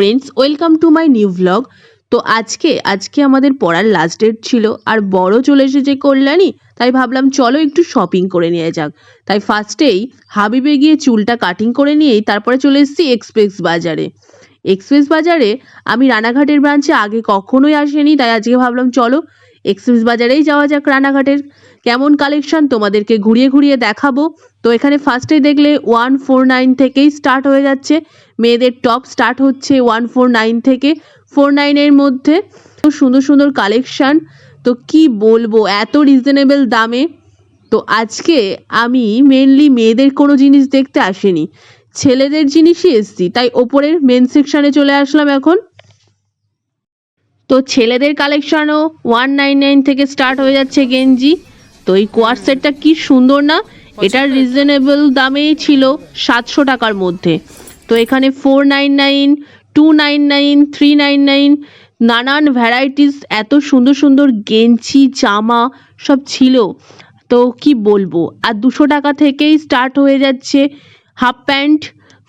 Friends, welcome to my new blog. তো আজকে আমাদের পড়ার লাস্ট ডেট ছিল আর বড় চলে এসেছে কল্যাণী, তাই ভাবলাম চলো একটু শপিং করে নিয়ে যাক। তাই ফার্স্টেই হাবিবে গিয়ে চুলটা কাটিং করে নিয়েই তারপরে চলে এসেছি এক্সপ্রেস বাজারে। এক্সপ্রেস বাজারে আমি রানাঘাটের ব্রাঞ্চে আগে কখনোই আসিনি, তাই আজকে ভাবলাম চলো এক্সপ্রেস বাজারেই যাওয়া যাক। রানাঘাটের কেমন কালেকশন তোমাদেরকে ঘুরিয়ে ঘুরিয়ে দেখাবো। তো এখানে ফার্স্টে দেখলে 149 থেকেই স্টার্ট হয়ে যাচ্ছে, মেয়েদের টপ স্টার্ট হচ্ছে 149 থেকে 49 মধ্যে। খুব সুন্দর সুন্দর কালেকশান, তো কি বলবো এত রিজনেবল দামে। তো আজকে আমি মেনলি মেয়েদের কোনো জিনিস দেখতে আসিনি, ছেলেদের জিনিসই এসছি, তাই ওপরের মেন সেকশানে চলে আসলাম এখন। তো ছেলেদের কালেকশানও 199 থেকে স্টার্ট হয়ে যাচ্ছে গেঞ্জি। তো এই কোয়ার সেটটা কি সুন্দর না, এটা রিজনেবল দামেই ছিল 700 টাকার মধ্যে। তো এখানে 499, 299, 399 নানান ভ্যারাইটিস, এত সুন্দর সুন্দর গেঞ্জি জামা সব ছিল, তো কি বলবো। আর 200 টাকা থেকেই স্টার্ট হয়ে যাচ্ছে half pant,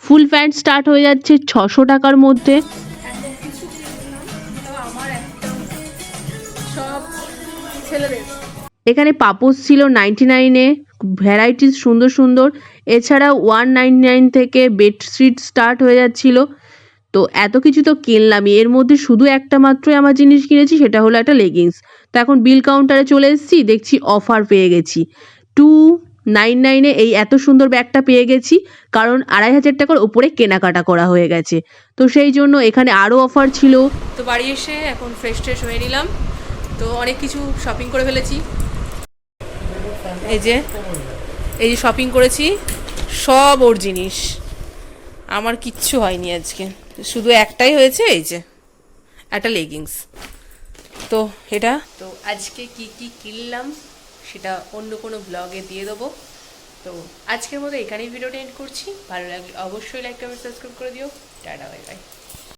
full pant start হয়ে যাচ্ছে 600 টাকার মধ্যে। এখানে পাপোশ ছিল 99-এ, ভ্যারাইটিস সুন্দর সুন্দর। এছাড়া 199 থেকে বেডশিট স্টার্ট হয়ে যাচ্ছিল। তো এত কিছু তো কিনলামই, এর মধ্যে শুধু একটা মাত্রই আমার জিনিস কিনেছি, সেটা হলো একটা লেগিংস। তো এখন বিল কাউন্টারে চলে এসেছি, দেখছি অফার পেয়ে গেছি 299-এ এই এত সুন্দর ব্যাগটা পেয়ে গেছি, কারণ 2500 টাকার ওপরে কেনাকাটা করা হয়ে গেছে। তো সেই জন্য এখানে আরও অফার ছিল। তো বাড়ি এসে এখন ফ্রেশ হয়ে নিলাম, তো অনেক কিছু শপিং করে ফেলেছি। এই যে শপিং করেছি, সব ওর জিনিস, আমার কিচ্ছু হয়নি আজকে, শুধু একটাই হয়েছে, এই যে একটা লেগিংস। তো এটা তো আজকে কি কি কিনলাম সেটা অন্য কোনো ব্লগে দিয়ে দেবো। তো আজকের মতো এখানেই ভিডিওটা এন্ড করছি। ভালো লাগলে অবশ্যই লাইক কমেন্ট সাবস্ক্রাইব করে দিও। Tata, bye bye.